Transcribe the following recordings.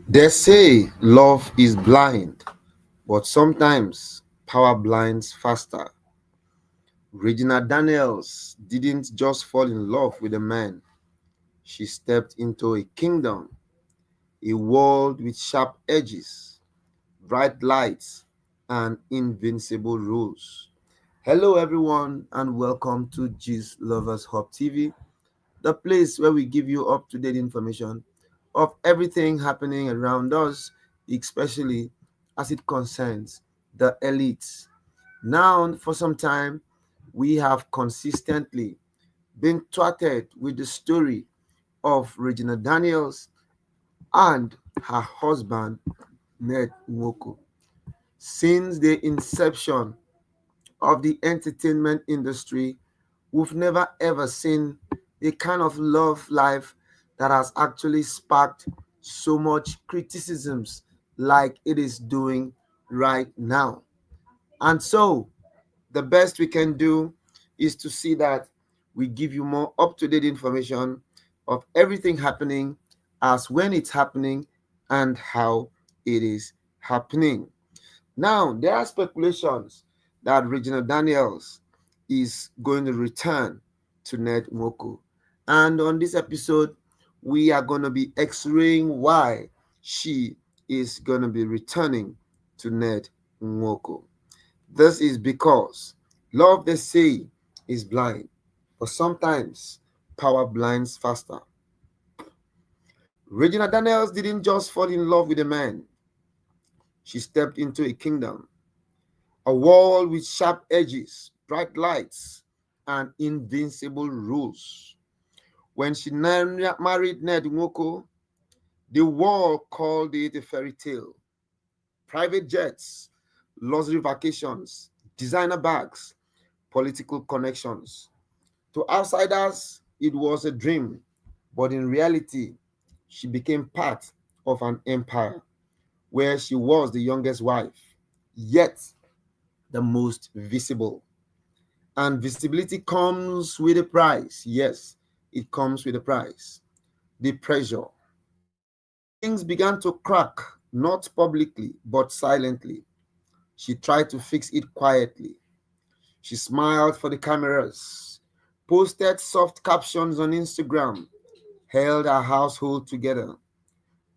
They say love is blind, but sometimes power blinds faster. Regina Daniels didn't just fall in love with a man, she stepped into a kingdom, a world with sharp edges, bright lights, and invincible rules. Hello, everyone, and welcome to G's Lovers Hub TV, the place where we give you up to date information of everything happening around us, especially as it concerns the elites. Now, for some time, we have consistently been twatted with the story of Regina Daniels and her husband, Ned Nwoko. Since the inception of the entertainment industry, we've never ever seen a kind of love life that has actually sparked so much criticisms like it is doing right now. And so, the best we can do is to see that we give you more up to date information of everything happening, as when it's happening and how it is happening. Now, there are speculations that Regina Daniels is going to return to Ned Nwoko. And on this episode, we are going to be x-raying why she is going to be returning to Ned Nwoko. This is because love, they say, is blind, but sometimes power blinds faster. Regina Daniels didn't just fall in love with a man, she stepped into a kingdom, a wall with sharp edges, bright lights, and invincible rules. When she married Ned Nwoko, the world called it a fairy tale. Private jets, luxury vacations, designer bags, political connections. To outsiders, it was a dream, but in reality, she became part of an empire where she was the youngest wife, yet the most visible. And visibility comes with a price. Yes, it comes with a price. The pressure. Things began to crack, not publicly, but silently. She tried to fix it quietly. She smiled for the cameras, posted soft captions on Instagram, held her household together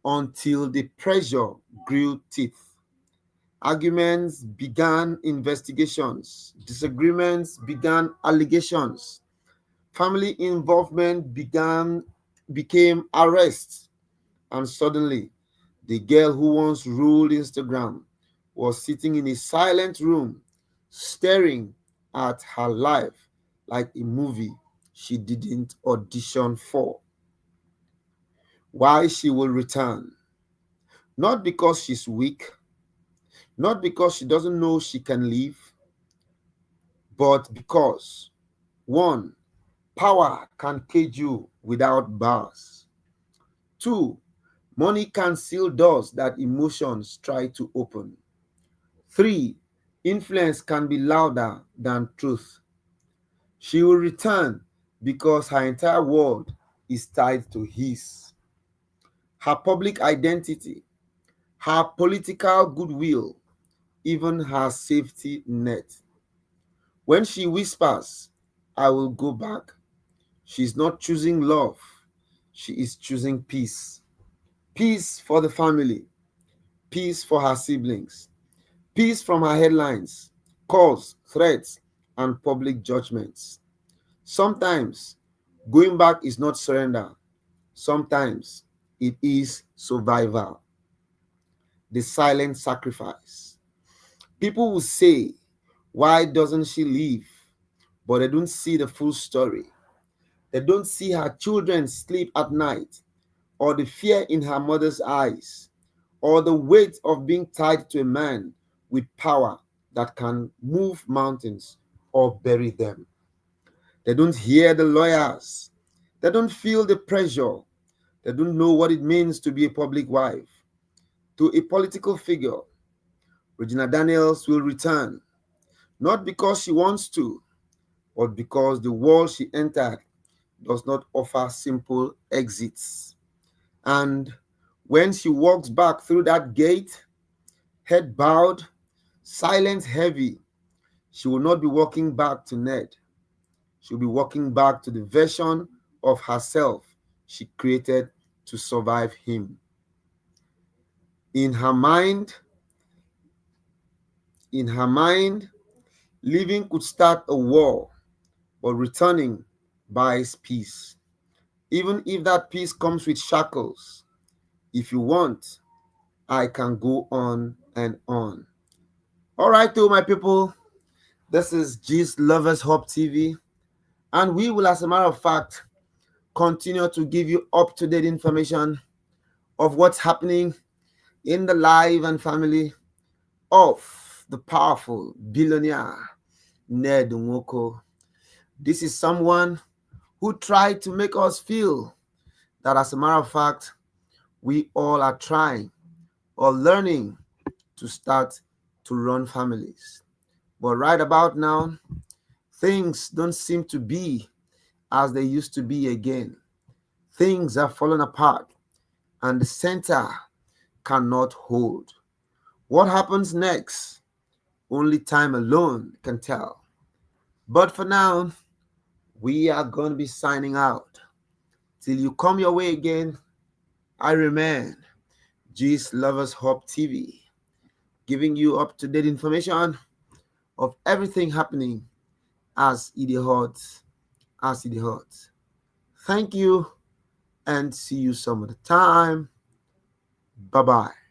until the pressure grew teeth. Arguments began investigations, disagreements began allegations, family involvement became arrests, and suddenly the girl who once ruled Instagram was sitting in a silent room, staring at her life like a movie she didn't audition for. Why she will return? Not because she's weak, not because she doesn't know she can leave, but because one, power can cage you without bars. Two, money can seal doors that emotions try to open. Three, influence can be louder than truth. She will return because her entire world is tied to his. Her public identity, her political goodwill, even her safety net. When she whispers, I will go back, she's not choosing love, she is choosing peace. Peace for the family, peace for her siblings, peace from her headlines, calls, threats, and public judgments. Sometimes going back is not surrender, sometimes it is survival, the silent sacrifice. People will say, why doesn't she leave? But they don't see the full story. They don't see her children sleep at night, or the fear in her mother's eyes, or the weight of being tied to a man with power that can move mountains or bury them. They don't hear the lawyers. They don't feel the pressure. They don't know what it means to be a public wife. To a political figure, Regina Daniels will return, not because she wants to, but because the world she entered does not offer simple exits. And When she walks back through that gate, head bowed, silence heavy, she will not be walking back to Ned. She'll be walking back to the version of herself she created to survive him. In her mind, in her mind, leaving could start a war, but returning buys peace. Even if that peace comes with shackles, if you want, I can go on and on. All right, though, my people, this is G's Lovers Hub TV, and we will, as a matter of fact, continue to give you up-to-date information of what's happening in the life and family of the powerful billionaire Ned Nwoko. This is someone who tried to make us feel that, as a matter of fact, we all are trying or learning to start to run families. But right about now, things don't seem to be as they used to be again. Things are falling apart and the center cannot hold. What happens next? Only time alone can tell. But for now, we are going to be signing out. Till you come your way again, I remain G's Lovers Hub TV, giving you up-to-date information of everything happening as it hurts, as it hurts. Thank you and see you some other time. Bye-bye.